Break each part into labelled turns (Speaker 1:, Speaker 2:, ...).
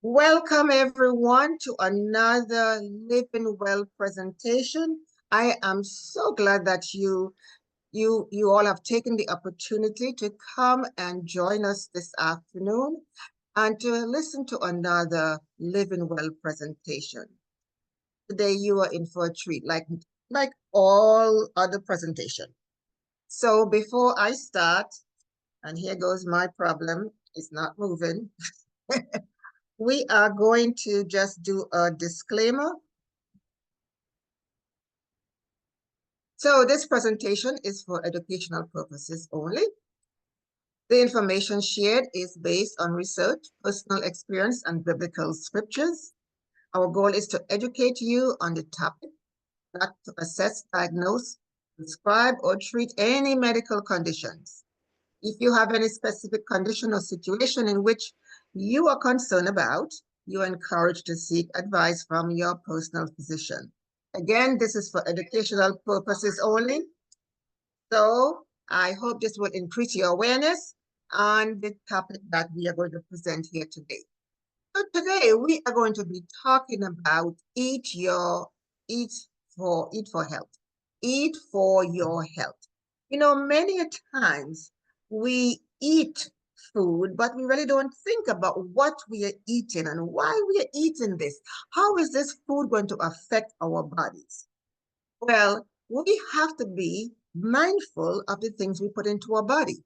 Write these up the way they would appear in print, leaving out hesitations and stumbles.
Speaker 1: Welcome everyone to another Living Well presentation. I am so glad that you all have taken the opportunity to come and join us this afternoon and to listen to another Living Well presentation. Today you are in for a treat, like all other presentation. So before I start, and here goes my problem, it's not moving. We are going to just do a disclaimer. So this presentation is for educational purposes only. The information shared is based on research, personal experience, and biblical scriptures. Our goal is to educate you on the topic, not to assess, diagnose, prescribe, or treat any medical conditions. If you have any specific condition or situation in which you are concerned about, you are encouraged to seek advice from your personal physician. Again, this is for educational purposes only. So I hope this will increase your awareness on the topic that we are going to present here today. So today we are going to be talking about eat for health. Eat for your health. You know, many times we eat food, but we really don't think about what we are eating and why we are eating this. How is this food going to affect our bodies? Well, we have to be mindful of the things we put into our body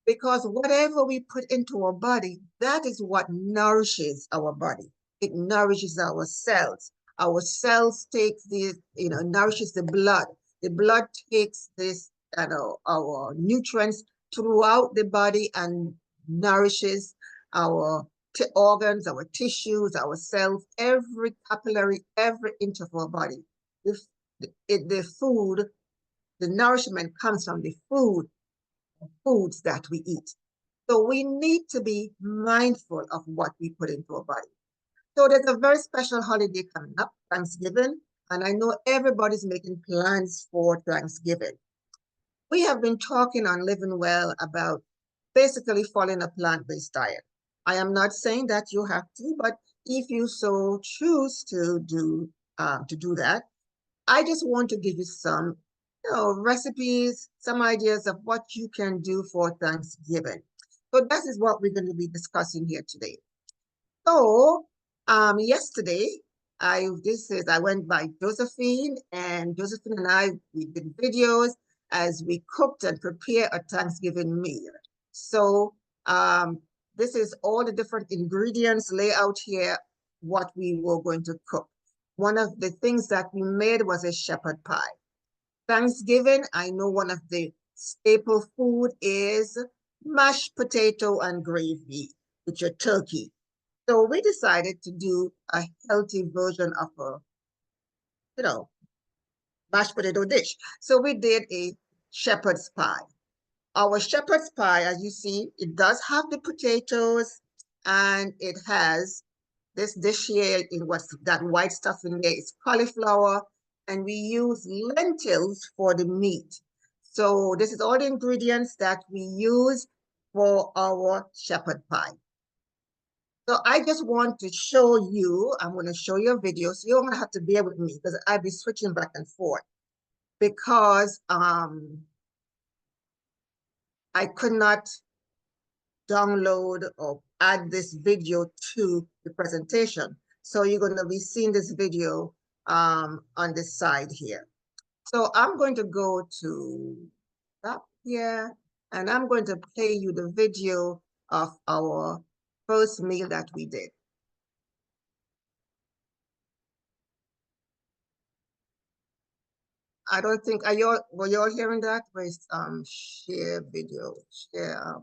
Speaker 1: because whatever we put into our body, that is what nourishes our body. It nourishes our cells. Our cells take nourishes the blood. The blood takes our nutrients throughout the body and nourishes our organs, our tissues, our cells, every capillary, every inch of our body. The food, the nourishment comes from the foods that we eat. So we need to be mindful of what we put into our body. So there's a very special holiday coming up, Thanksgiving, and I know everybody's making plans for Thanksgiving. We have been talking on Living Well about basically following a plant-based diet. I am not saying that you have to, but if you so choose to do that, I just want to give you some recipes, some ideas of what you can do for Thanksgiving. So that is what we're going to be discussing here today. So yesterday, I went by Josephine, and Josephine and we did videos as we cooked and prepared a Thanksgiving meal. So this is all the different ingredients lay out here, what we were going to cook. One of the things that we made was a shepherd pie. Thanksgiving, I know one of the staple food is mashed potato and gravy with your turkey. So we decided to do a healthy version of a, mashed potato dish. So we did a shepherd's pie. Our shepherd's pie, as you see, it does have the potatoes and it has this dish here in what's that white stuff in there is cauliflower, and we use lentils for the meat. So this is all the ingredients that we use for our shepherd pie. So I just want to show you, I'm going to show you a video, so you're going to have to bear with me because I'll be switching back and forth because I could not download or add this video to the presentation. So you're going to be seeing this video on this side here. So I'm going to go to up here and I'm going to play you the video of our first meal that we did. I don't think, were you all hearing that? Where's share video, share.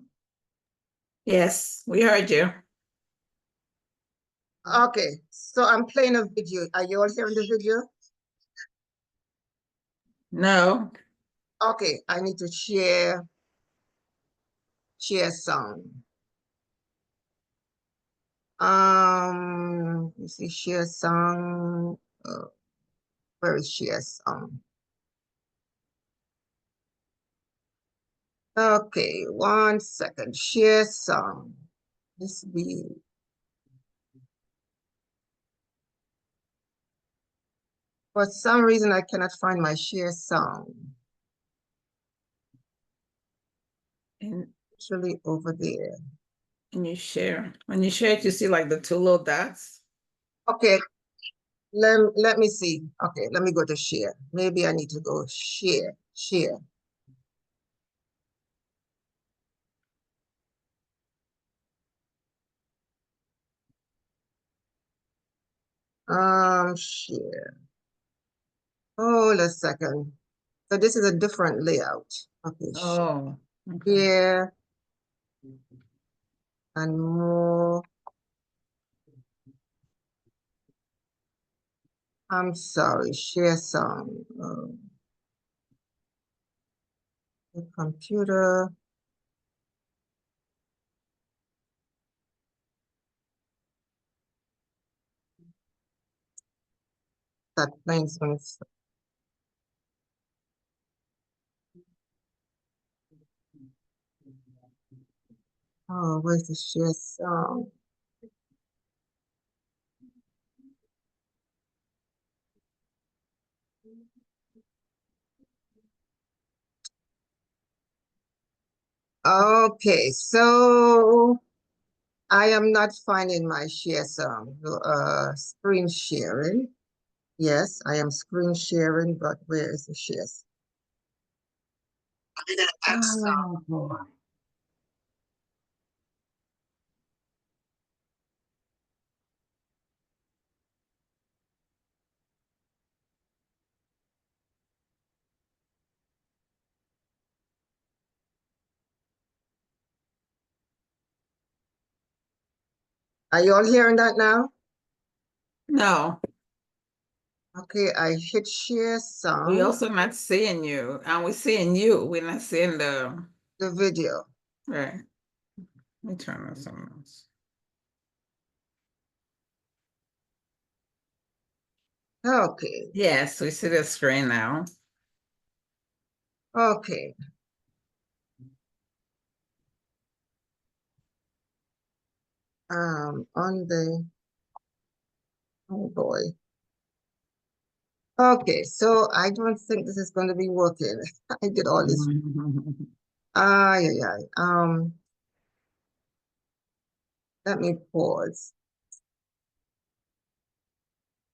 Speaker 2: Yes, we heard you.
Speaker 1: Okay, so I'm playing a video. Are you all hearing the video?
Speaker 2: No.
Speaker 1: Okay, I need to share sound. You see share sound. Where is share sound? Okay, 1 second. Share sound. This be For some reason, I cannot find my share song.
Speaker 2: And
Speaker 1: Actually, over there.
Speaker 2: and you share. When you share it, you see like the two little dots.
Speaker 1: Okay, let me see. Okay, let me go to share. Maybe I need to go share. Share. Hold a second. So this is a different layout. Okay,
Speaker 2: Oh, okay.
Speaker 1: share and more. I'm sorry, share song. The computer. That thing's gonna. Oh, where's the share song? Okay, so I am not finding my share song. Screen sharing. Yes, I am screen sharing, but where is the share?
Speaker 2: Oh, boy.
Speaker 1: Are you all hearing that now?
Speaker 2: No,
Speaker 1: Okay, I hit share
Speaker 2: we
Speaker 1: song,
Speaker 2: also not seeing you, and we're seeing you. We're not seeing
Speaker 1: the video.
Speaker 2: right. Let me turn on something else.
Speaker 1: Okay,
Speaker 2: Yes, we see the screen now.
Speaker 1: okay. On the, oh boy. Okay, so I don't think this is going to be working. I did all this. Yeah, yeah. Let me pause.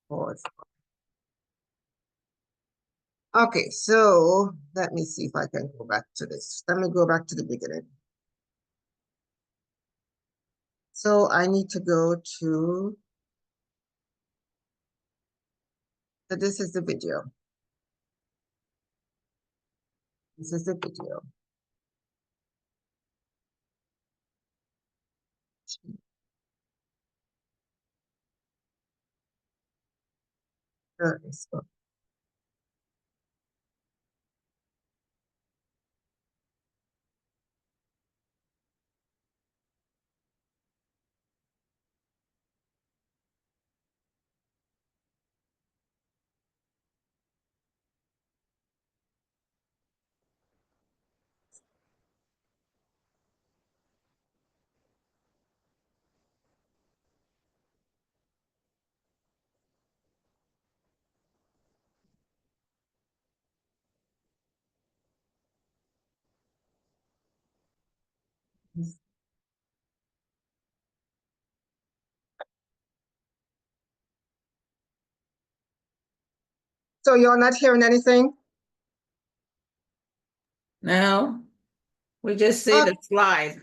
Speaker 1: Pause. Okay, so let me see if I can go back to this. Let me go back to the beginning. So I need to go to, so this is the video. This is the video. So so you're not hearing anything?
Speaker 2: No, we just see
Speaker 1: Oh,
Speaker 2: the slide.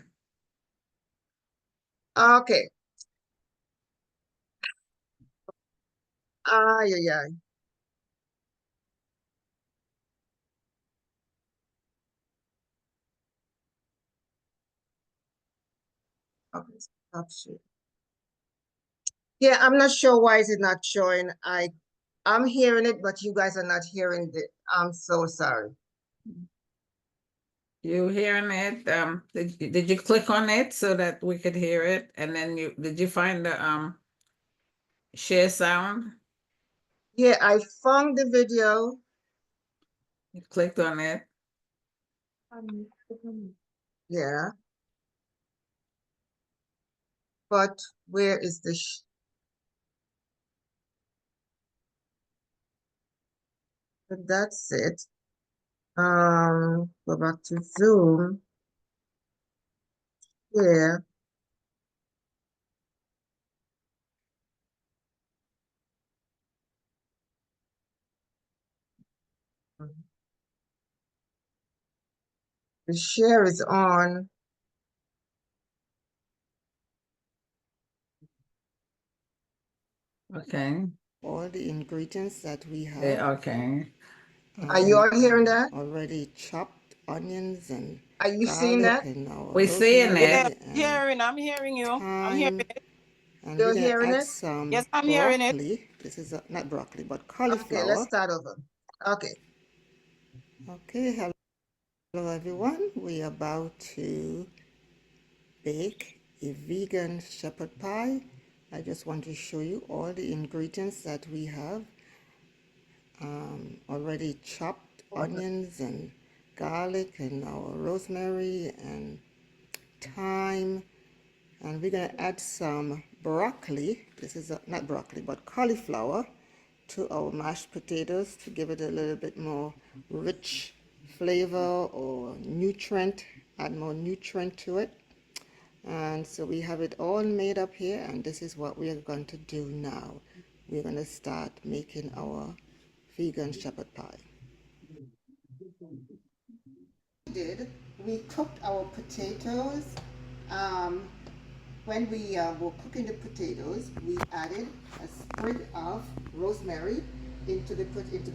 Speaker 1: okay. Yeah, yeah. Okay, stop share. Yeah, I'm not sure why is it not showing. I'm hearing it, but you guys are not hearing it. I'm so sorry.
Speaker 2: You hearing it? Did you click on it so that we could hear it? And then did you find the share sound?
Speaker 1: Yeah, I found the video.
Speaker 2: You clicked on it.
Speaker 1: Yeah, but where is the But that's it. Go back to Zoom. Yeah. The share is on.
Speaker 2: Okay.
Speaker 3: All the ingredients that we have.
Speaker 2: Yeah, okay.
Speaker 1: Are you
Speaker 2: Okay.
Speaker 1: all hearing that?
Speaker 3: Already chopped onions and
Speaker 1: Are you seeing
Speaker 3: garlic
Speaker 1: that?
Speaker 3: and our
Speaker 2: We're seeing it.
Speaker 4: Yes,
Speaker 3: rosemary and
Speaker 4: hearing. I'm hearing you. I'm hearing
Speaker 3: thyme.
Speaker 4: it.
Speaker 3: And we're
Speaker 1: You're
Speaker 3: gonna
Speaker 1: hearing
Speaker 3: add
Speaker 1: it?
Speaker 3: some
Speaker 4: Yes, I'm hearing it.
Speaker 3: broccoli. This is not broccoli, but
Speaker 1: Okay, let's
Speaker 3: cauliflower.
Speaker 1: start over. Okay.
Speaker 3: Okay, hello everyone. We're about to bake a vegan shepherd pie. I just want to show you all the ingredients that we have. Already chopped onions and garlic and our rosemary and thyme, and we're going to add some broccoli. This is not broccoli, but cauliflower to our mashed potatoes to give it a little bit more rich flavor or nutrient, add more nutrient to it. And so we have it all made up here, and this is what we are going to do now. We're going to start making our vegan shepherd pie. Did we cooked our potatoes. um, when we were cooking the potatoes, we added a sprig of rosemary into the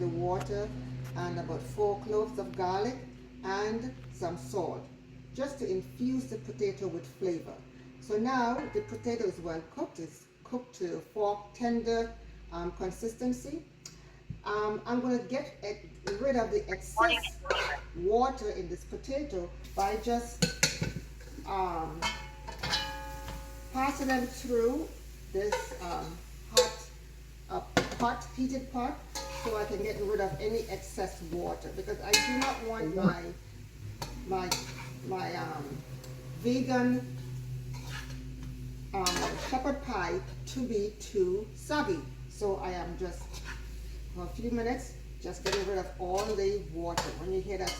Speaker 3: water, and about 4 cloves of garlic and some salt, just to infuse the potato with flavor. So now the potato is well cooked. It's cooked to fork tender consistency. I'm going to get rid of the excess water in this potato by just um, passing them through this heated pot, so I can get rid of any excess water, because I do not want my my vegan um, shepherd pie to be too soggy. So I am just for a few minutes just getting rid of all the water. When you hear that,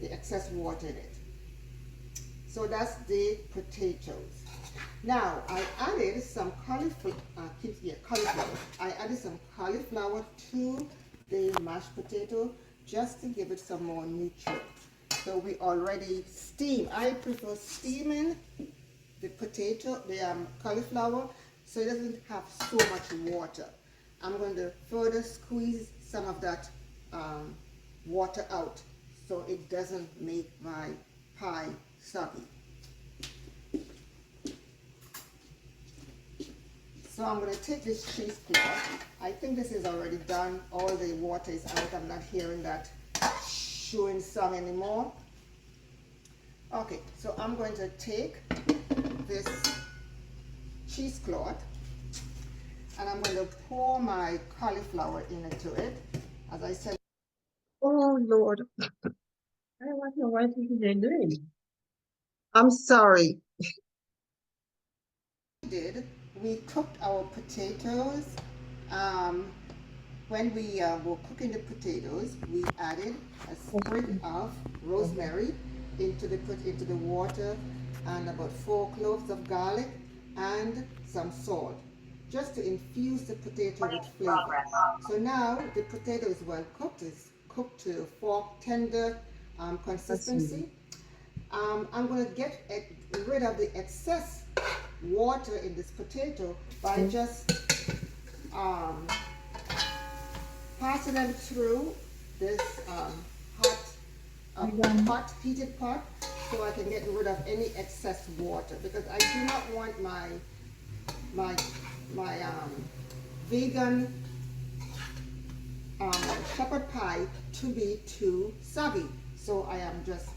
Speaker 3: the excess water in it. So that's the potatoes. Now I added some cauliflower. I added some cauliflower to the mashed potato just to give it some more nutrient. So we already steam. I prefer steaming the potato, the cauliflower, so it doesn't have so much water. I'm going to further squeeze some of that water out so it doesn't make my pie soggy. So I'm going to take this cheesecloth. I think this is already done. All the water is out. I'm not hearing that chewing sound anymore. Okay, so I'm going to take this cheesecloth and I'm going to pour my cauliflower into it. As I said,
Speaker 1: Oh, Lord. I don't know what they're doing. I'm sorry.
Speaker 3: we cooked our potatoes. Um, when we were cooking the potatoes, we added a sprig of rosemary into the water, and about 4 cloves of garlic and some salt, just to infuse the potato with flavor. So now the potato is well cooked. It's cooked to fork tender consistency. I'm going to get rid of the excess water in this potato by just um, passing them through this hot heated pot, so I can get rid of any excess water, because I do not want my vegan shepherd pie to be too soggy. So I am just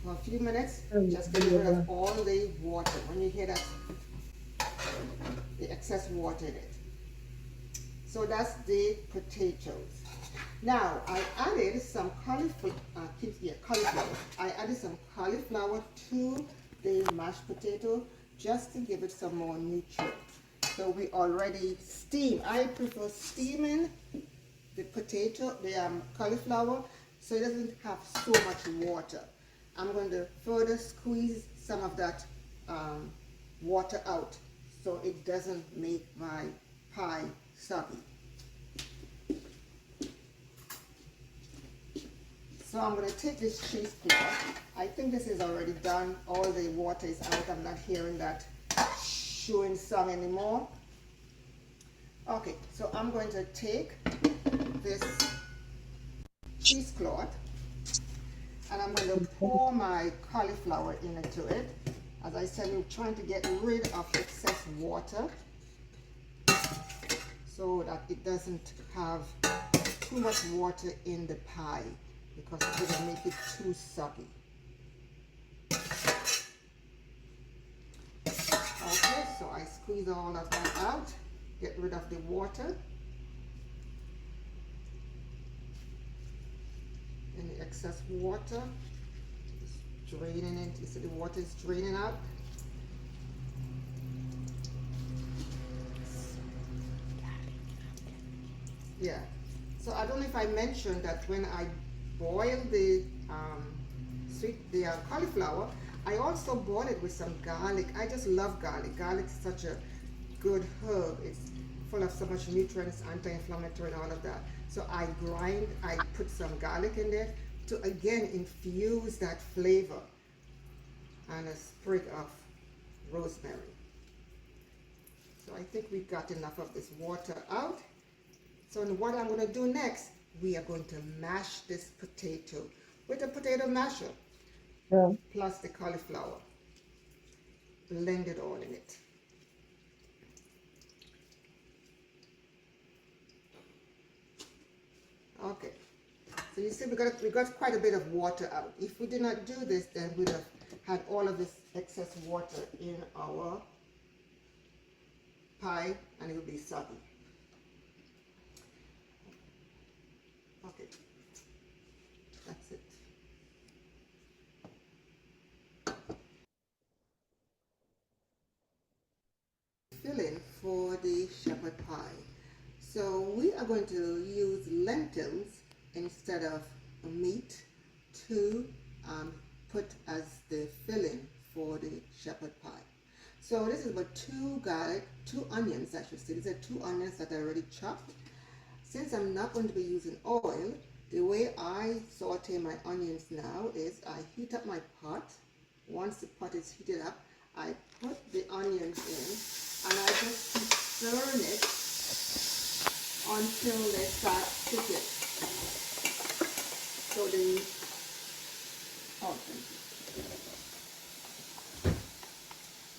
Speaker 3: for a few minutes just getting rid of all the water. When you hear that, the excess water in it. So that's the potatoes. Now I added some cauliflower. I added some cauliflower to the mashed potato just to give it some more nutrient. So we already steam. I prefer steaming the potato, the cauliflower, so it doesn't have so much water. I'm going to further squeeze some of that water out so it doesn't make my pie soggy. So I'm going to take this cheesecloth. I think this is already done. All the water is out. I'm not hearing that showing song anymore. Okay, so I'm going to take this cheesecloth and I'm going to pour my cauliflower into it. As I said, I'm trying to get rid of excess water so that it doesn't have too much water in the pie because it will make it too soggy. Okay, so I squeeze all of that out, get rid of the water. Any excess water, just draining it. You see the water is draining out. Yeah. So I don't know if I mentioned that when I boil the cauliflower, I also boil it with some garlic. I just love garlic. Garlic is such a good herb. It's full of so much nutrients, anti-inflammatory and all of that. So I put some garlic in there to again infuse that flavor, and a sprig of rosemary. So I think we got enough of this water out. So what I'm going to do next, we are going to mash this potato with a potato masher plus the cauliflower. Blend it all in it. Okay, so you see we got quite a bit of water out. If we did not do this, then we'd have had all of this excess water in our pie and it would be soggy. Okay, that's it. Filling for the shepherd pie. So we are going to use lentils instead of meat to put as the filling for the shepherd pie. So this is about 2 onions, I should say. These are 2 onions that I already chopped. Since I'm not going to be using oil, the way I saute my onions now is I heat up my pot. Once the pot is heated up, I put the onions in and I just keep stirring it until they start sticking. So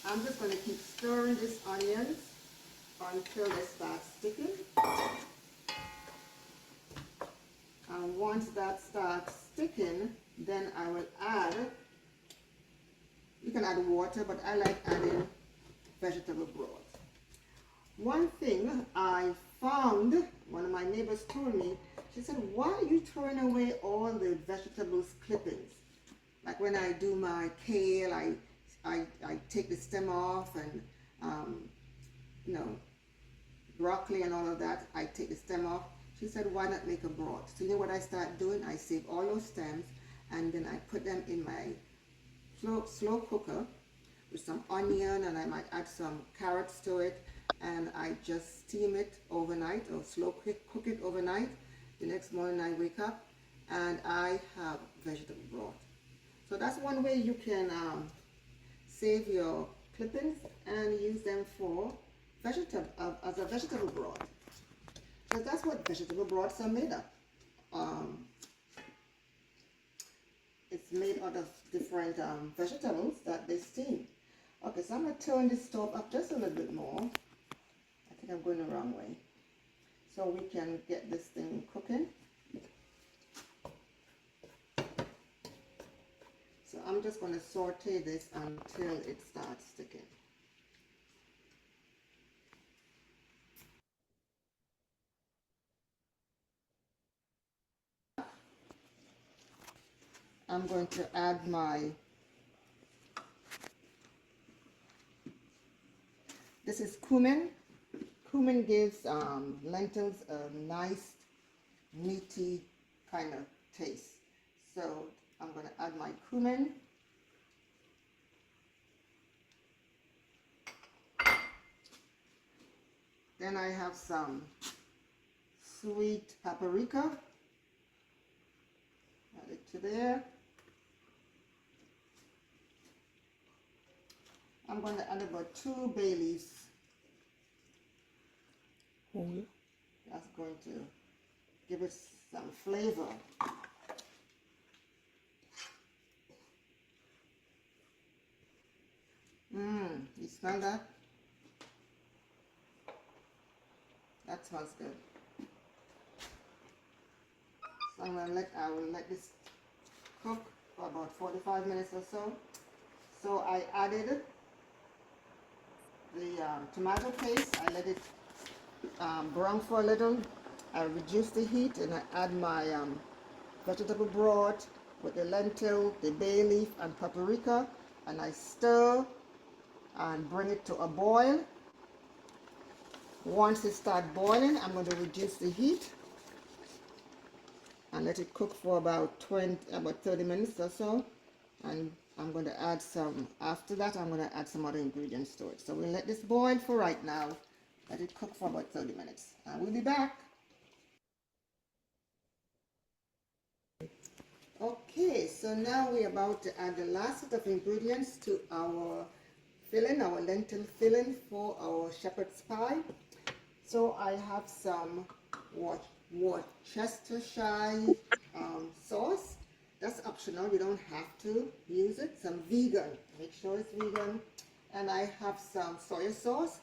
Speaker 3: I'm just going to keep stirring these onions until they start sticking. And once that starts sticking, then I will add, you can add water, but I like adding vegetable broth. One thing I found, one of my neighbors told me, she said, why are you throwing away all the vegetables clippings? Like when I do my kale, I take the stem off, and broccoli and all of that, I take the stem off. She said, why not make a broth? So you know what I start doing? I save all those stems and then I put them in my slow cooker with some onion, and I might add some carrots to it, and I just steam it overnight or slow cook it overnight. The next morning I wake up and I have vegetable broth. So that's one way you can save your clippings and use them for as a vegetable broth. So that's what vegetable broths are made of. It's made out of different vegetables that they steam. Okay, so I'm going to turn this stove up just a little bit more. I think I'm going the wrong way. So we can get this thing cooking. So I'm just going to saute this until it starts sticking. I'm going to add this is cumin. Cumin gives lentils a nice meaty kind of taste. So I'm going to add my cumin. Then I have some sweet paprika. Add it to there. I'm going to add about 2 bay leaves. That's going to give it some flavor. You smell that? That smells good. So I will let this cook for about 45 minutes or so. So I added the tomato paste. I let it brown for a little. I reduce the heat and I add my vegetable broth with the lentil, the bay leaf and paprika, and I stir and bring it to a boil. Once it starts boiling, I'm going to reduce the heat and let it cook for about 30 minutes or so. And I'm going to add after that I'm going to add some other ingredients to it. So we'll let this boil for right now. Let it cook for about 30 minutes. And we'll be back. Okay, so now we're about to add the last set of ingredients to our filling, our lentil filling for our shepherd's pie. So I have some Worcestershire sauce. That's optional, you don't have to use it. Some vegan, make sure it's vegan. And I have some soy sauce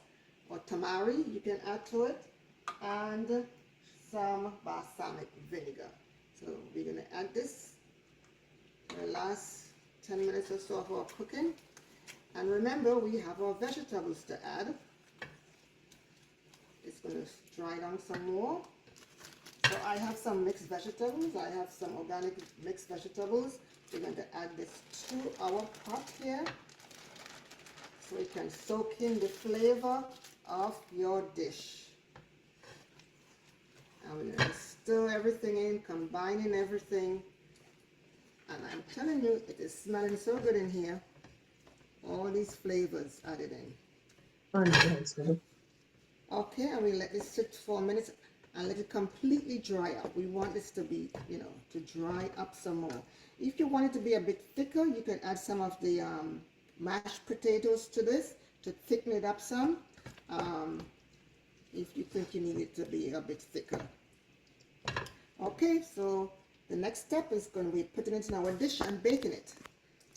Speaker 3: or tamari you can add to it, and some balsamic vinegar. So we're going to add this for the last 10 minutes or so of our cooking. And remember, we have our vegetables to add. It's going to dry down some more. So I have some mixed vegetables. I have some organic mixed vegetables. We're going to add this to our pot here so it can soak in the flavor of your dish. And we're going to stir everything in, combining everything. And I'm telling you, it is smelling so good in here. All these flavors added in. Okay, and we let this sit for a minute and let it completely dry up. We want this to be, to dry up some more. If you want it to be a bit thicker, you can add some of the mashed potatoes to this to thicken it up some. If you think you need it to be a bit thicker. Okay, so the next step is going to be putting it in our dish and baking it.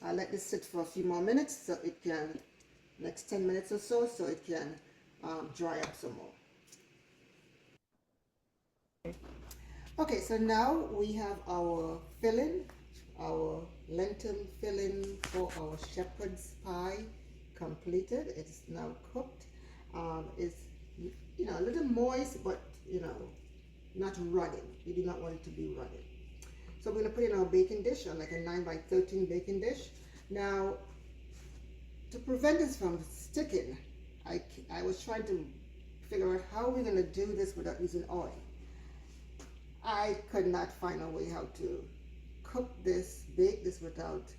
Speaker 3: I'll let this sit for a few more minutes so it can, next 10 minutes or so it can dry up some more. Okay, so now we have our filling, our lentil filling for our shepherd's pie completed. It's now cooked. It's a little moist, but not running. You do not want it to be running. So we're going to put it in our baking dish, like a 9x13 baking dish. Now, to prevent this from sticking, I was trying to figure out how we're going to do this without using oil. I could not find a way how to bake this without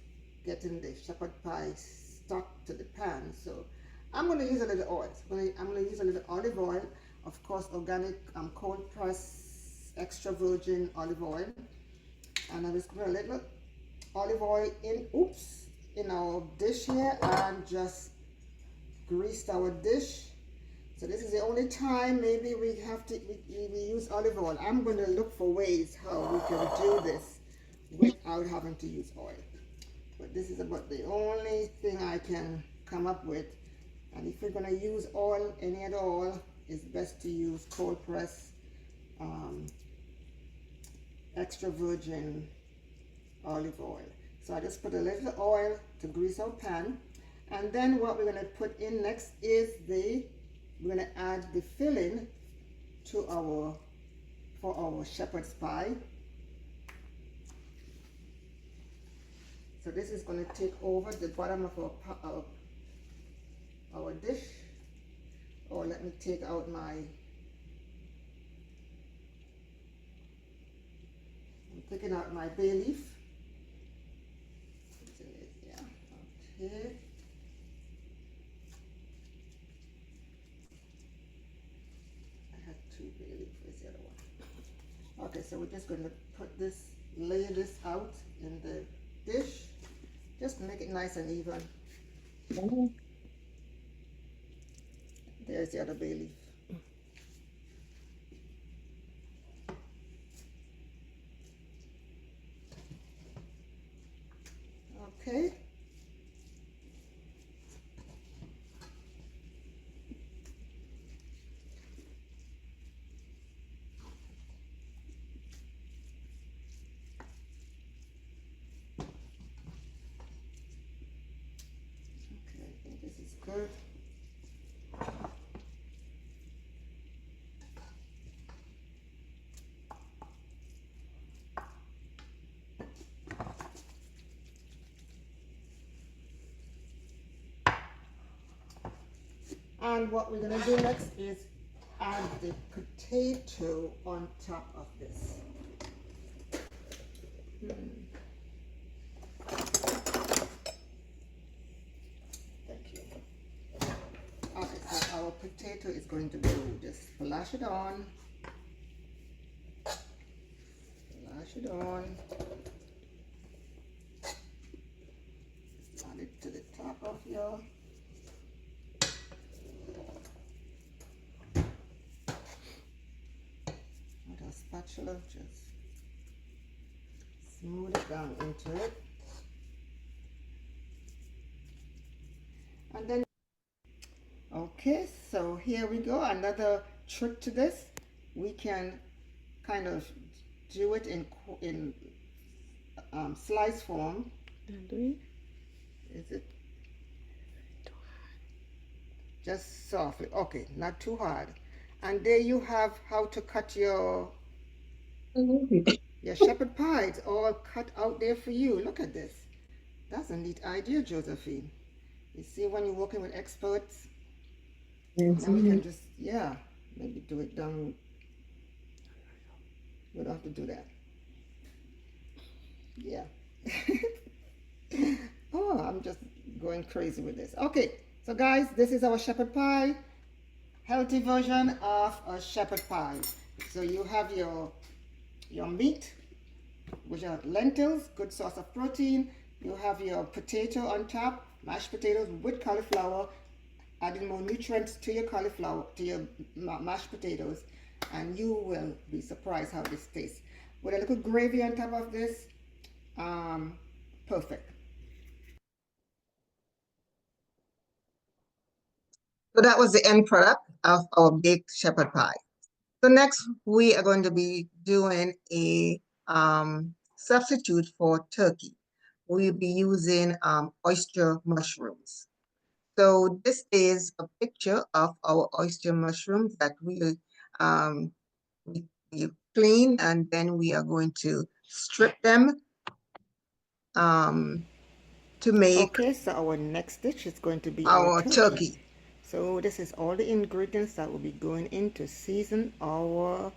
Speaker 3: getting the shepherd pie stuck to the pan. So I'm going to use a little oil. I'm going to use a little olive oil, of course, organic cold pressed extra virgin olive oil. And I just put a little olive oil in our dish here and just greased our dish. So this is the only time maybe we use olive oil. I'm going to look for ways how we can do this without having to use oil. But this is about the only thing I can come up with. And if you're going to use oil, any other oil, it's best to use cold press extra virgin olive oil. So I just put a little oil to grease our pan. And then what we're going to put in next is we're going to add the filling to for our shepherd's pie. So this is going to take over the bottom of our dish. Or let me take out my taking out my bay leaf. Yeah, okay. I had two bay leaves. Where's the other one? Okay, so we're just going to put this, lay this out in the dish. Just make it nice and even. There's the other bay leaf. Okay. Okay, I think this is good. And what we're gonna do next is add the potato on top of this. Thank you. Okay, so our potato is going to go, just flash it on. Flash it on. Add it to the top of your with a spatula, just smooth it down into it. And then, okay, so here we go. Another trick to this, we can kind of do it in slice form. Is it just softly? Okay, not too hard. And there you have how to cut your shepherd pies all cut out there for you. Look at this. That's a neat idea, Josephine. You see, when you're working with experts, now we can just, yeah, maybe do it down. We don't have to do that. Yeah. Oh, I'm just going crazy with this. Okay, so guys, this is our shepherd pie, healthy version of a shepherd pie. So you have your meat, which are lentils, good source of protein. You have your potato on top, mashed potatoes with cauliflower, adding more nutrients to your cauliflower, to your mashed potatoes, and you will be surprised how this tastes. With a little gravy on top of this, perfect.
Speaker 1: So that was the end product of our baked shepherd pie. So next we are going to be doing a substitute for turkey. We'll be using oyster mushrooms. So this is a picture of our oyster mushrooms that um, we clean, and then we are going to strip them to make
Speaker 3: Okay, so our next dish is going to be our
Speaker 1: our
Speaker 3: turkey.
Speaker 1: turkey.
Speaker 3: So this is all the ingredients that will be going in to season our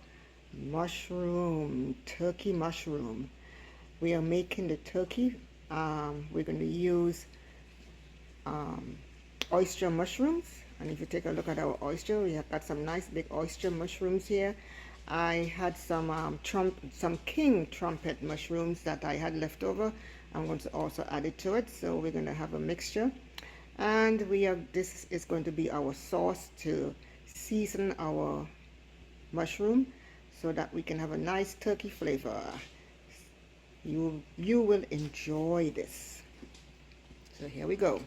Speaker 3: mushroom, turkey mushroom. We are making the turkey. We're going to use oyster mushrooms. And if you take a look at our oyster, we have got some nice big oyster mushrooms here. I had some king trumpet mushrooms that I had left over. I'm going to also add it to it. So we're going to have a mixture. And this is going to be our sauce to season our mushroom so that we can have a nice turkey flavor. You will enjoy this. So here we go.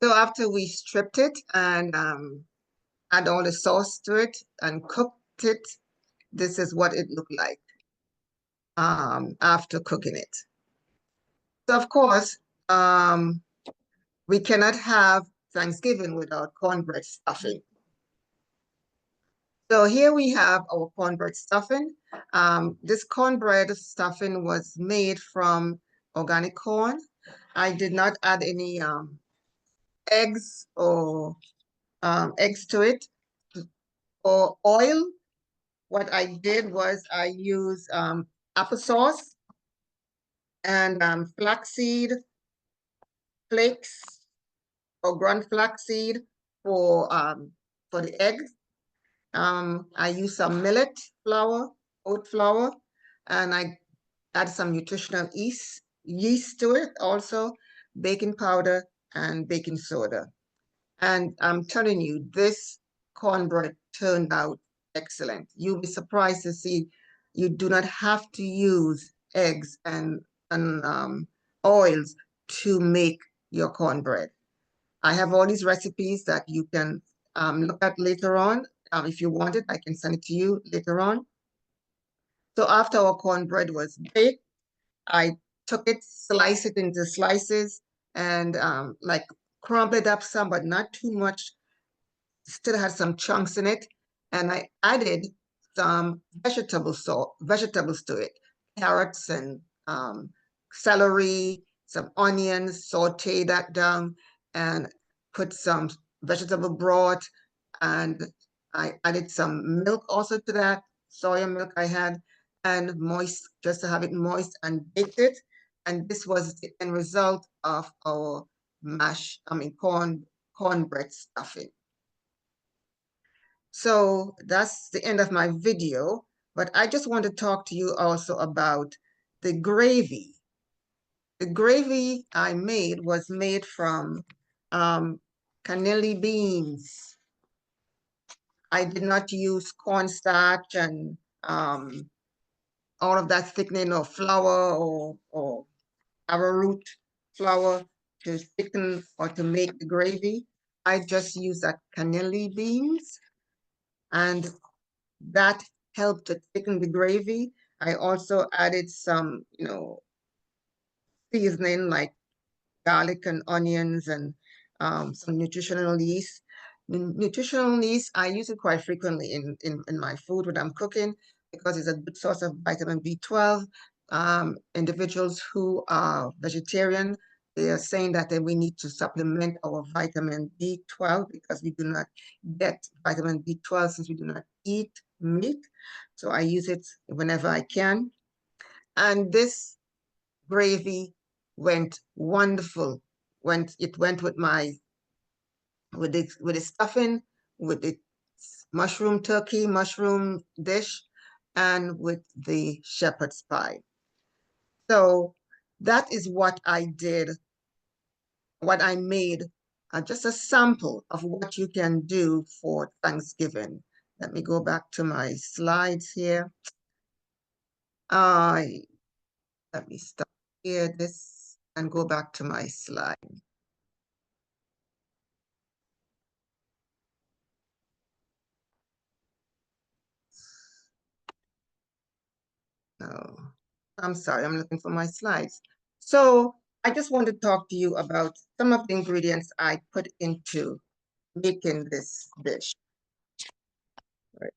Speaker 1: So after we stripped it and add all the sauce to it and cooked it, this is what it looked like after cooking it. So of course, we cannot have Thanksgiving without cornbread stuffing. So here we have our cornbread stuffing. This cornbread stuffing was made from organic corn. I did not add any eggs or eggs to it. For oil, what I did was I used applesauce and flaxseed flakes or ground flaxseed for the eggs. I use some millet flour, oat flour, and I add some nutritional yeast to it also, baking powder and baking soda. And I'm telling you, this cornbread turned out excellent. You'll be surprised to see you do not have to use eggs and oils to make your cornbread. I have all these recipes that you can look at later on. If you want it, I can send it to you later on. So after our cornbread was baked, I took it, sliced it into slices, and like crumble it up some, but not too much. Still had some chunks in it, and I added some vegetables to it, carrots and celery, some onions, saute that down, and put some vegetable broth, and I added some milk also to that, soya milk I had, and moist, just to have it moist, and baked it. And this was the end result of our cornbread stuffing. So that's the end of my video, but I just want to talk to you also about the gravy. The gravy I made was made from cannelli beans. I did not use cornstarch and all of that thickening or flour or arrowroot flour to thicken or to make the gravy. I just used that cannelli beans, and that helped to thicken the gravy. I also added some, seasoning like garlic and onions and some nutritional yeast. Nutritional yeast, I use it quite frequently in my food when I'm cooking because it's a good source of vitamin B12. Individuals who are vegetarian, they are saying that we need to supplement our vitamin B12 because we do not get vitamin B12 since we do not eat meat. So I use it whenever I can. And this gravy went wonderful. It went with the stuffing, with the mushroom dish, and with the shepherd's pie. So that is what I did, what I made, just a sample of what you can do for Thanksgiving. Let me go back to my slides here. Let me stop here this and go back to my slide. No, I'm sorry, I'm looking for my slides. So I just want to talk to you about some of the ingredients I put into making this dish. Right.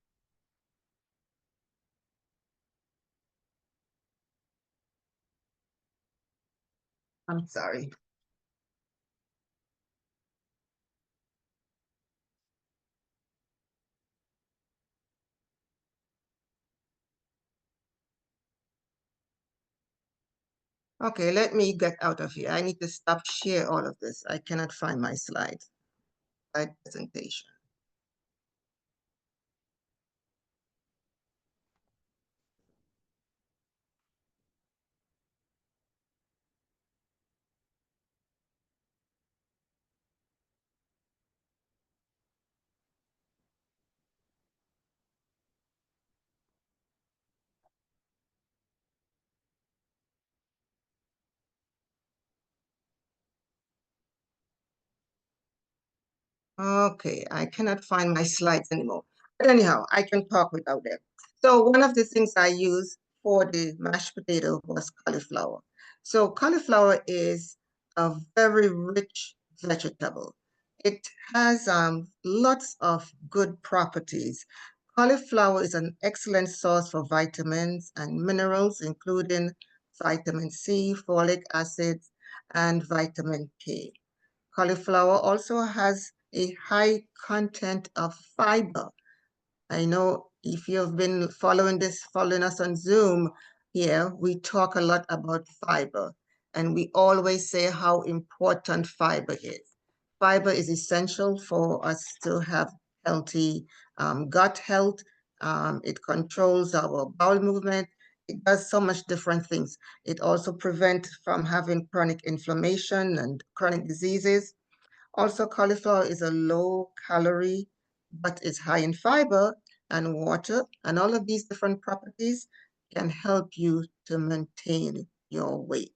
Speaker 1: I'm sorry. Okay, let me get out of here. I need to stop share all of this. I cannot find my slides, slide presentation. Okay, I cannot find my slides anymore. But anyhow, I can talk without them. So one of the things I used for the mashed potato was cauliflower. So cauliflower is a very rich vegetable. It has lots of good properties. Cauliflower is an excellent source for vitamins and minerals, including vitamin C, folic acid, and vitamin K. Cauliflower also has a high content of fiber. I know if you've been following us on Zoom here, we talk a lot about fiber, and we always say how important fiber is. Fiber is essential for us to have healthy gut health. It controls our bowel movement. It does so much different things. It also prevents from having chronic inflammation and chronic diseases. Also, cauliflower is a low calorie, but it's high in fiber and water, and all of these different properties can help you to maintain your weight.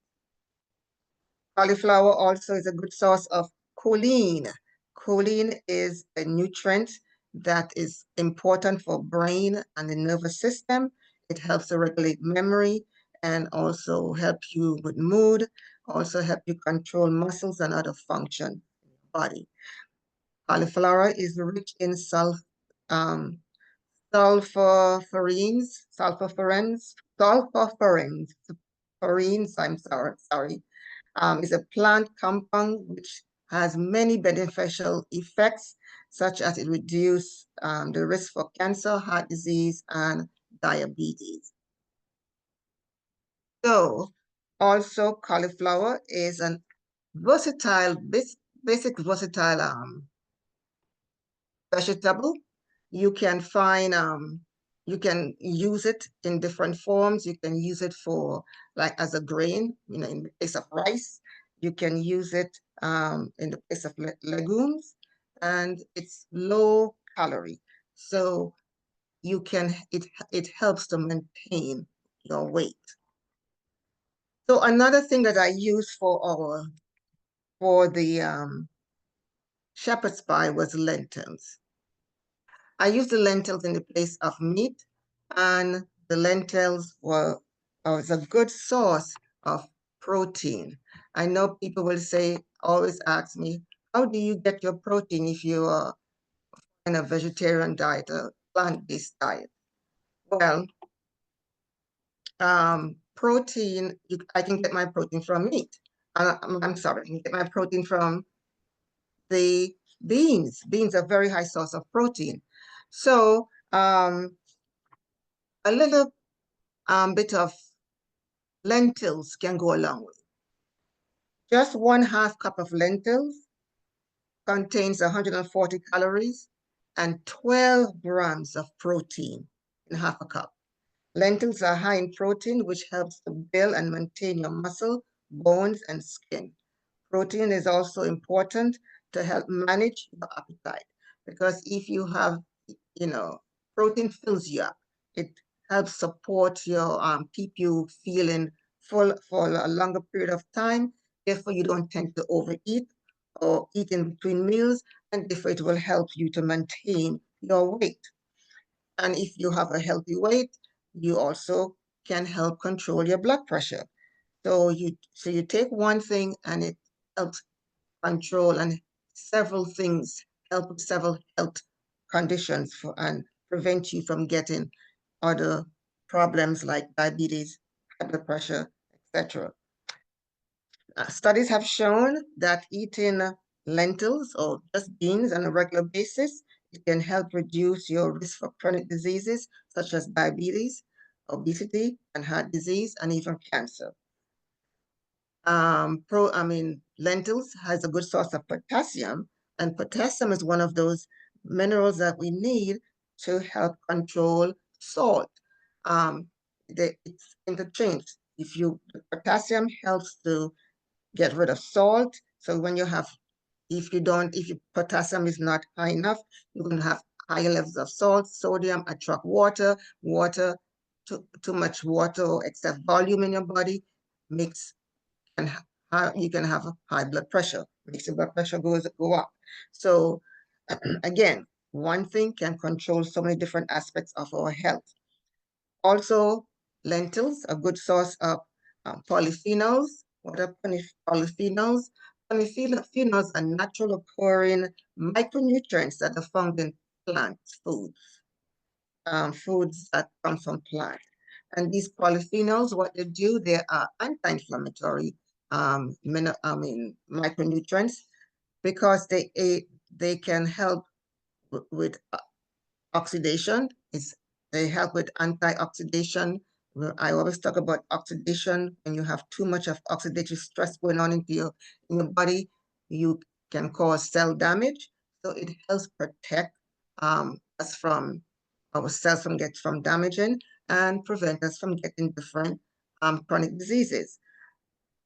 Speaker 1: Cauliflower also is a good source of choline. Choline is a nutrient that is important for brain and the nervous system. It helps to regulate memory and also help you with mood, also help you control muscles and other functions in your body. Cauliflower is rich in um, sulforaphane, I'm sorry, is a plant compound which has many beneficial effects, such as it reduces the risk for cancer, heart disease, and diabetes. So, also cauliflower is an versatile, basic versatile vegetable. You can find, you can use it in different forms. You can use it for like as a grain, in the place of rice. You can use it in the place of legumes, and it's low calorie. So it helps to maintain your weight. So another thing that I use for the shepherd's pie was lentils. I use the lentils in the place of meat, and the lentils was a good source of protein. I know people will always ask me, how do you get your protein if you are in a vegetarian diet, a plant-based diet? Well, protein, I can get my protein from meat. I'm sorry, I can get my protein from the beans. Beans are a very high source of protein. So a little bit of lentils can go a long way. Just 1/2 cup of lentils contains 140 calories and 12 grams of protein in half a cup. Lentils are high in protein, which helps to build and maintain your muscle, bones, and skin. Protein is also important to help manage your appetite, because if you have, protein fills you up. It helps support your, keep you feeling full for a longer period of time. Therefore, you don't tend to overeat or eat in between meals, and therefore it will help you to maintain your weight. And if you have a healthy weight, you also can help control your blood pressure. So you take one thing and it helps control and several things, help with several health conditions and prevent you from getting other problems like diabetes, high blood pressure, etc. Studies have shown that eating lentils or just beans on a regular basis, it can help reduce your risk for chronic diseases such as diabetes, obesity, and heart disease, and even cancer. Lentils has a good source of potassium, and potassium is one of those minerals that we need to help control salt. It's interchanged. Potassium helps to get rid of salt. So when if your potassium is not high enough, you're going to have higher levels of salt. Sodium attract water. Too much water or excess volume in your body makes and you can have a high blood pressure, makes your blood pressure go up. So again, one thing can control so many different aspects of our health. Also, lentils, a good source of polyphenols. What are polyphenols? Polyphenols are natural occurring micronutrients that are found in plant foods, foods that come from plants. And these polyphenols, what they do, they are anti-inflammatory micronutrients because They can help with oxidation. They help with antioxidation. I always talk about oxidation. When you have too much of oxidative stress going on in your body, you can cause cell damage. So it helps protect us from our cells from damaging and prevent us from getting different chronic diseases.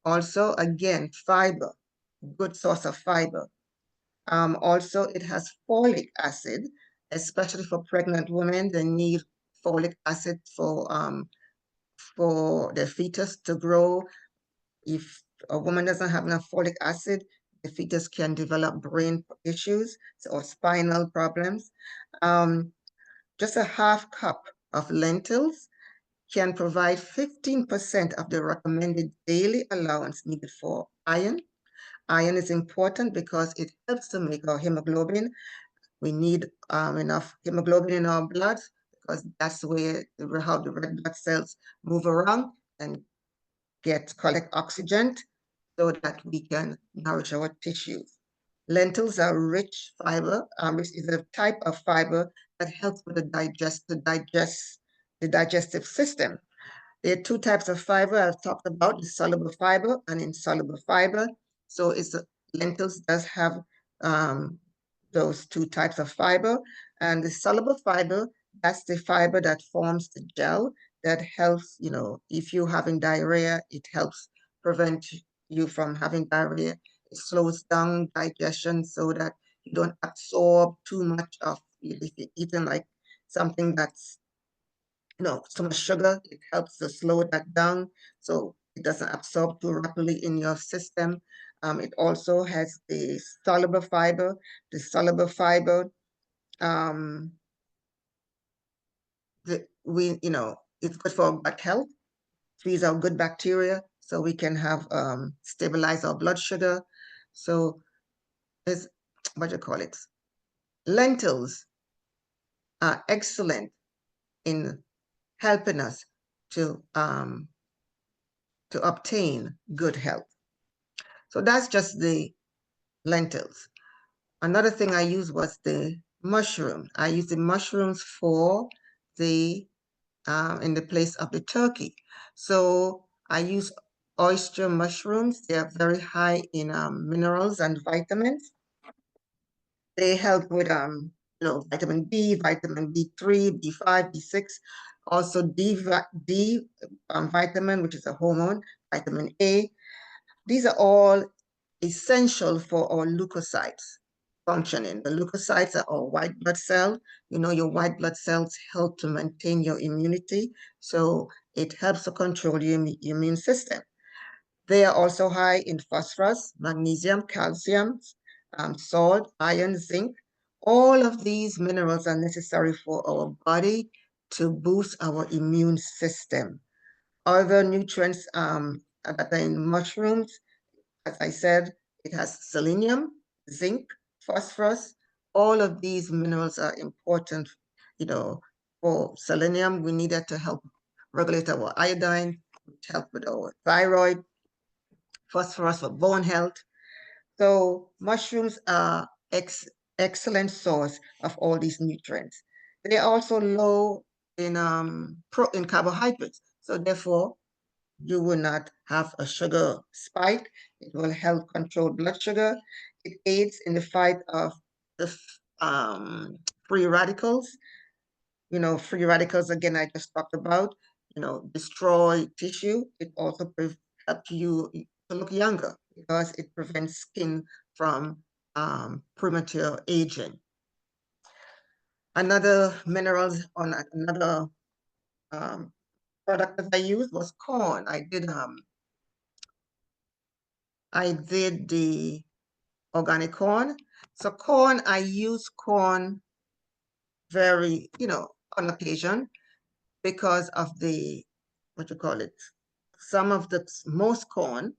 Speaker 1: Also, again, fiber, good source of fiber. Also, it has folic acid, especially for pregnant women. They need folic acid for their fetus to grow. If a woman doesn't have enough folic acid, the fetus can develop brain issues or spinal problems. Just a half cup of lentils can provide 15% of the recommended daily allowance needed for iron. Iron is important because it helps to make our hemoglobin. We need enough hemoglobin in our blood because that's how the red blood cells move around and collect oxygen so that we can nourish our tissues. Lentils are rich fiber, which is a type of fiber that helps with the digestive system. There are two types of fiber I've talked about, the soluble fiber and insoluble fiber. So lentils does have those two types of fiber. And the soluble fiber, that's the fiber that forms the gel that helps, if you're having diarrhea, it helps prevent you from having diarrhea. It slows down digestion so that you don't absorb too much of, if you're eating like something that's so much sugar, it helps to slow that down so it doesn't absorb too rapidly in your system. It also has the soluble fiber. The soluble fiber, it's good for gut health, frees out good bacteria so we can have stabilize our blood sugar. So it's what do you call it? Lentils are excellent in helping us to obtain good health. So that's just the lentils. Another thing I used was the mushroom. I used the mushrooms for in the place of the turkey. So I use oyster mushrooms. They are very high in minerals and vitamins. They help with vitamin B, vitamin B3, B5, B6, also D vitamin, which is a hormone, vitamin A. These are all essential for our leukocytes functioning. The leukocytes are our white blood cell. Your white blood cells help to maintain your immunity. So it helps to control your immune system. They are also high in phosphorus, magnesium, calcium, salt, iron, zinc. All of these minerals are necessary for our body to boost our immune system. Other nutrients that are in mushrooms, as I said, it has selenium, zinc, phosphorus. All of these minerals are important, for selenium. We need it to help regulate our iodine, which help with our thyroid, phosphorus for bone health. So mushrooms are excellent source of all these nutrients. They are also low in carbohydrates. So therefore, you will not have a sugar spike. It will help control blood sugar. It aids in the fight of the free radicals. Free radicals, again, I just talked about, destroy tissue. It also helps you to look younger because it prevents skin from premature aging. Another minerals on another product that I used was corn. I did the organic corn. So corn, I use corn very, on occasion because of the, what you call it, most corn,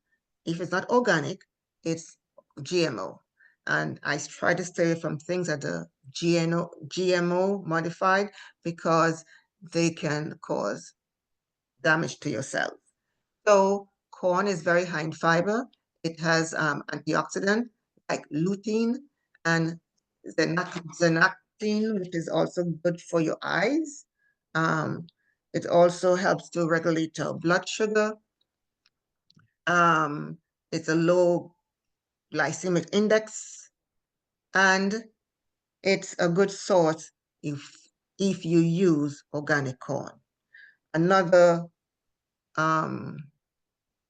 Speaker 1: if it's not organic, it's GMO. And I try to stay from things that are GMO modified because they can cause damage to your cells. So corn is very high in fiber. It has antioxidant like lutein and Zenactine, which is also good for your eyes. It also helps to regulate your blood sugar. It's a low glycemic index, and it's a good source if you use organic corn. Another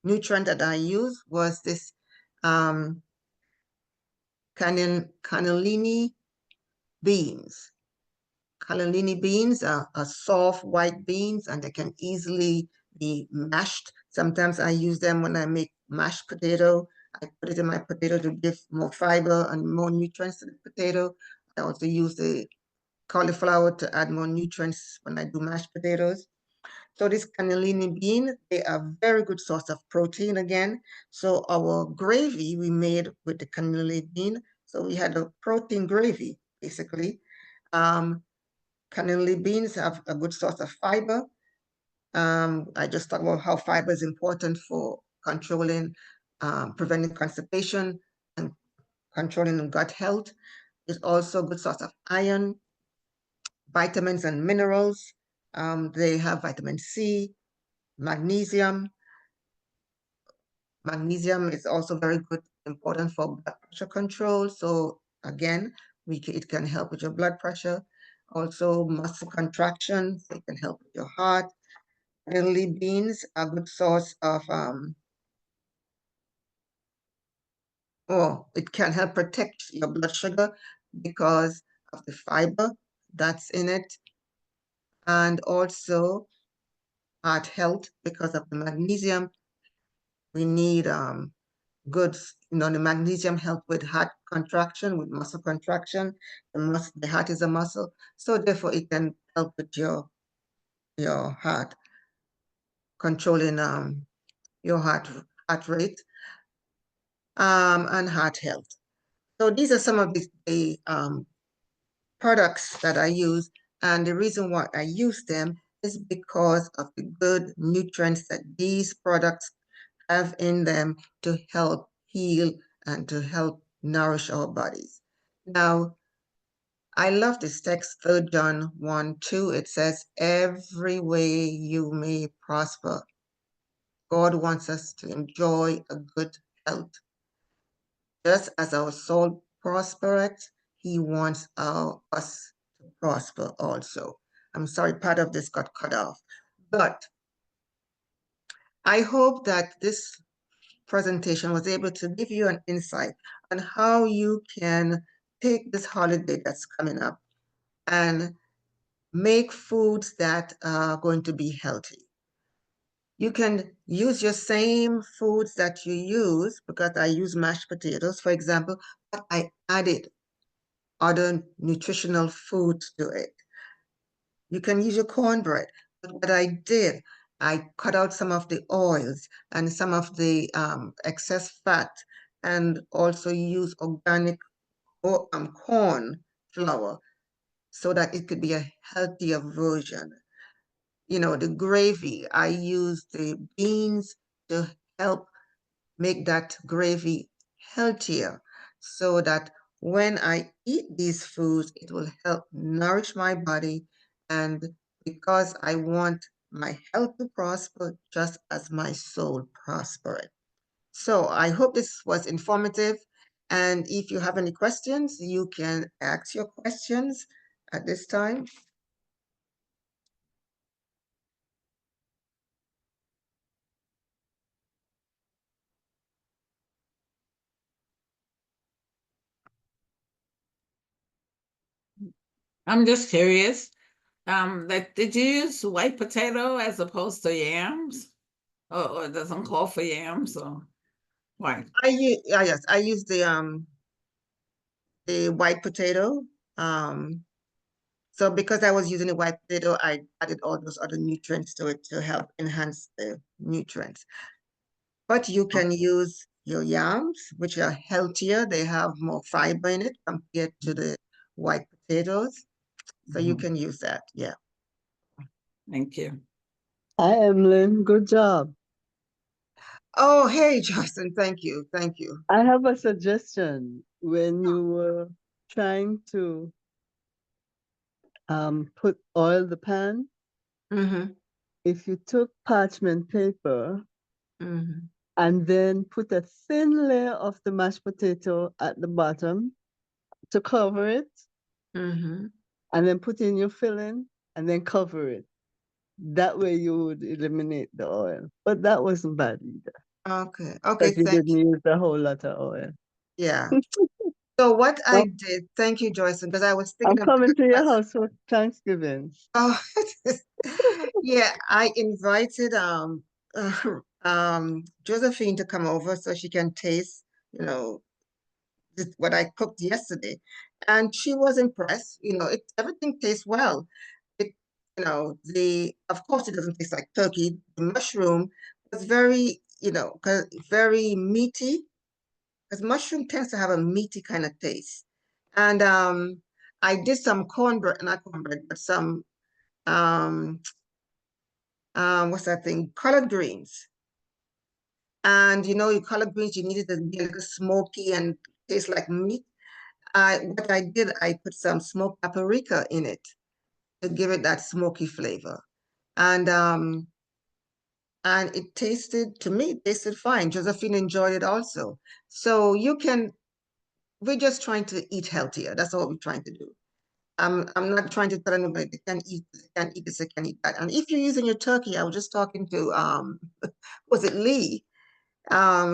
Speaker 1: nutrient that I used was this cannellini beans. Cannellini beans are soft white beans, and they can easily be mashed. Sometimes I use them when I make mashed potato. I put it in my potato to give more fiber and more nutrients to the potato. I also use the cauliflower to add more nutrients when I do mashed potatoes. So this cannellini bean, they are very good source of protein again. So our gravy we made with the cannellini bean. So we had a protein gravy, basically. Cannellini beans have a good source of fiber. I just talked about how fiber is important for controlling, preventing constipation and controlling gut health. It's also a good source of iron, vitamins and minerals. They have vitamin C, magnesium. Magnesium is also very good, important for blood pressure control. So again, it can help with your blood pressure. Also muscle contraction, so it can help with your heart. Green beans are a good source of, it can help protect your blood sugar because of the fiber that's in it. And also heart health because of the magnesium. We need good, the magnesium help with heart contraction, with muscle contraction. The heart is a muscle, so therefore it can help with your heart, controlling your heart rate and heart health. So these are some of the products that I use, and the reason why I use them is because of the good nutrients that these products have in them to help heal and to help nourish our bodies. Now, I love this text, 3 John 1:2. It says, every way you may prosper. God wants us to enjoy a good health. Just as our soul prospereth, he wants us to prosper also. I'm sorry, part of this got cut off. But I hope that this presentation was able to give you an insight on how you can take this holiday that's coming up and make foods that are going to be healthy. You can use your same foods that you use, because I use mashed potatoes, for example, but I added other nutritional foods to it. You can use your cornbread, but what I did, I cut out some of the oils and some of the excess fat, and also use organic corn flour so that it could be a healthier version. The gravy, I use the beans to help make that gravy healthier so that when I eat these foods, it will help nourish my body. And because I want my health to prosper just as my soul prospered. So I hope this was informative. And if you have any questions, you can ask your questions at this time.
Speaker 2: I'm just curious. Did you use white potato as opposed to yams? Or it doesn't call for yams, or why?
Speaker 1: Yes, I use the white potato. So because I was using the white potato, I added all those other nutrients to it to help enhance the nutrients. But you can use your yams, which are healthier. They have more fiber in it compared to the white potatoes. So you can use that, yeah.
Speaker 2: Thank you.
Speaker 5: Hi, Emilyn. Good job.
Speaker 1: Oh, hey, Justin, thank you, thank you.
Speaker 5: I have a suggestion. When you were trying to oil the pan,
Speaker 1: Mm-hmm.
Speaker 5: if you took parchment paper
Speaker 1: Mm-hmm.
Speaker 5: and then put a thin layer of the mashed potato at the bottom to cover it,
Speaker 1: Mm-hmm.
Speaker 5: and then put in your filling and then cover it. That way you would eliminate the oil. But that wasn't bad either,
Speaker 1: Okay. Okay,
Speaker 5: because you
Speaker 1: thank
Speaker 5: didn't
Speaker 1: you.
Speaker 5: use a whole lot of oil.
Speaker 1: Yeah. So what I
Speaker 5: Now,
Speaker 1: did, thank you, Joyce, because I was
Speaker 5: I'm
Speaker 1: thinking about
Speaker 5: coming
Speaker 1: it
Speaker 5: to your
Speaker 1: myself.
Speaker 5: house for Thanksgiving.
Speaker 1: Oh, yeah, I invited Josephine to come over so she can taste, you know, what I cooked yesterday. And she was impressed. Everything tastes well. It, of course, it doesn't taste like turkey. The mushroom was very, very meaty, because mushroom tends to have a meaty kind of taste. And I did some cornbread, not cornbread, but some um, what's that thing? Collard greens. And your collard greens, you need it to be a little smoky and taste like meat. What I did, I put some smoked paprika in it to give it that smoky flavor. And to me, it tasted fine. Josephine enjoyed it also. So we're just trying to eat healthier. That's all we're trying to do. I'm not trying to tell anybody they can't eat this, they can't eat that. And if you're using your turkey, I was just talking to was it Lee?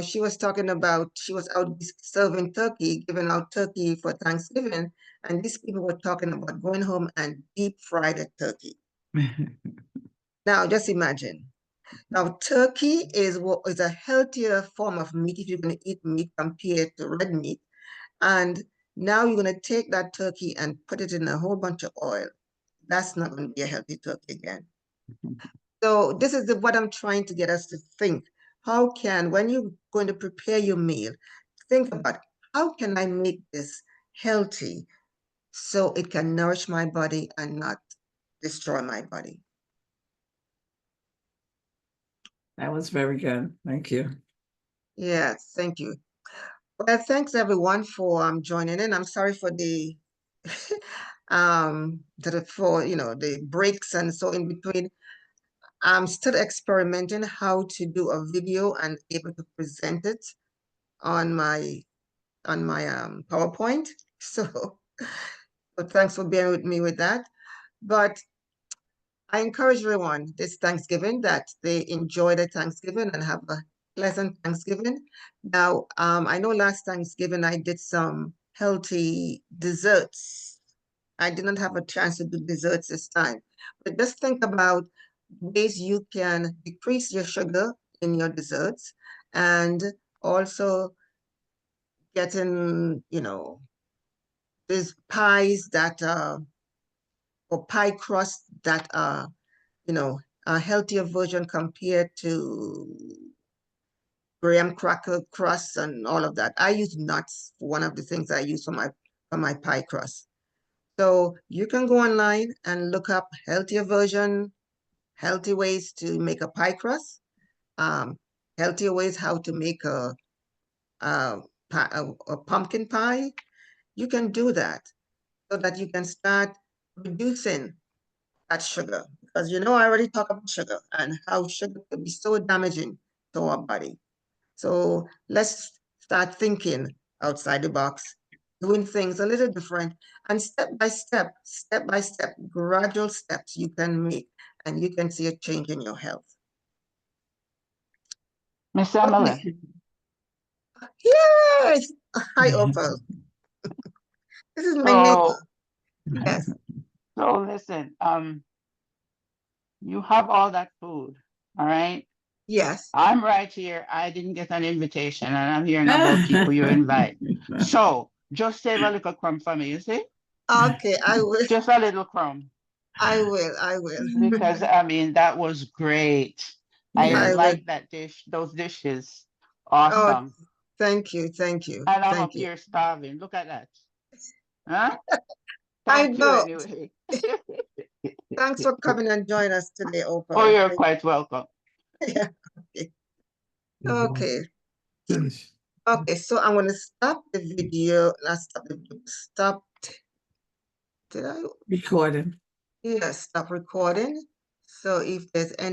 Speaker 1: She was talking about she was out serving turkey, giving out turkey for Thanksgiving, and these people were talking about going home and deep fried a turkey. Now, just imagine. Now, turkey is what is a healthier form of meat if you're going to eat meat compared to red meat. And now you're going to take that turkey and put it in a whole bunch of oil. That's not going to be a healthy turkey again. So this is what I'm trying to get us to think. When you're going to prepare your meal, think about how can I make this healthy so it can nourish my body and not destroy my body.
Speaker 2: That was very good. Thank you.
Speaker 1: Yes, thank you. Well, thanks everyone for joining in. I'm sorry for the the breaks and so in between. I'm still experimenting how to do a video and able to present it on my PowerPoint. So thanks for being with me with that. But I encourage everyone this Thanksgiving that they enjoy their Thanksgiving and have a pleasant Thanksgiving. Now, I know last Thanksgiving I did some healthy desserts. I didn't have a chance to do desserts this time, but just think about ways you can decrease your sugar in your desserts and also getting, these pies that or pie crust that are, a healthier version compared to graham cracker crusts and all of that. I use nuts for one of the things I use for my pie crust. So you can go online and look up healthy ways to make a pie crust, um, healthier ways how to make a, a pumpkin pie. You can do that so that you can start reducing that sugar. Because I already talked about sugar and how sugar can be so damaging to our body. So let's start thinking outside the box, doing things a little different, and step by step, gradual steps you can make, and you can see a change in your health.
Speaker 6: Miss Emily.
Speaker 1: Okay. Yes. Hi, Opal. This is my neighbor.
Speaker 6: So,
Speaker 1: Yes.
Speaker 6: so listen, you have all that food, all right?
Speaker 1: Yes.
Speaker 6: I'm right here. I didn't get an invitation, and I'm hearing about people you invite. So just save a little crumb for me, you see?
Speaker 1: Okay, I will.
Speaker 6: Just a little crumb.
Speaker 1: I will. I will.
Speaker 6: Because I mean, that was great. I
Speaker 1: I will.
Speaker 6: like that dish, those dishes.
Speaker 1: Oh,
Speaker 6: Awesome.
Speaker 1: thank you. Thank you.
Speaker 6: And I'm
Speaker 1: Thank
Speaker 6: up
Speaker 1: you.
Speaker 6: here starving. Look at that. Huh?
Speaker 1: I
Speaker 6: Thank you
Speaker 1: know.
Speaker 6: anyway.
Speaker 1: Thanks for coming and joining us today,
Speaker 6: Oh,
Speaker 1: Opal.
Speaker 6: you're quite welcome.
Speaker 1: Yeah. Okay. Okay.
Speaker 2: Finish.
Speaker 1: Okay, so I'm going to stop the video. Stop. Did I?
Speaker 2: Recording.
Speaker 1: Yeah, stop recording. So if there's any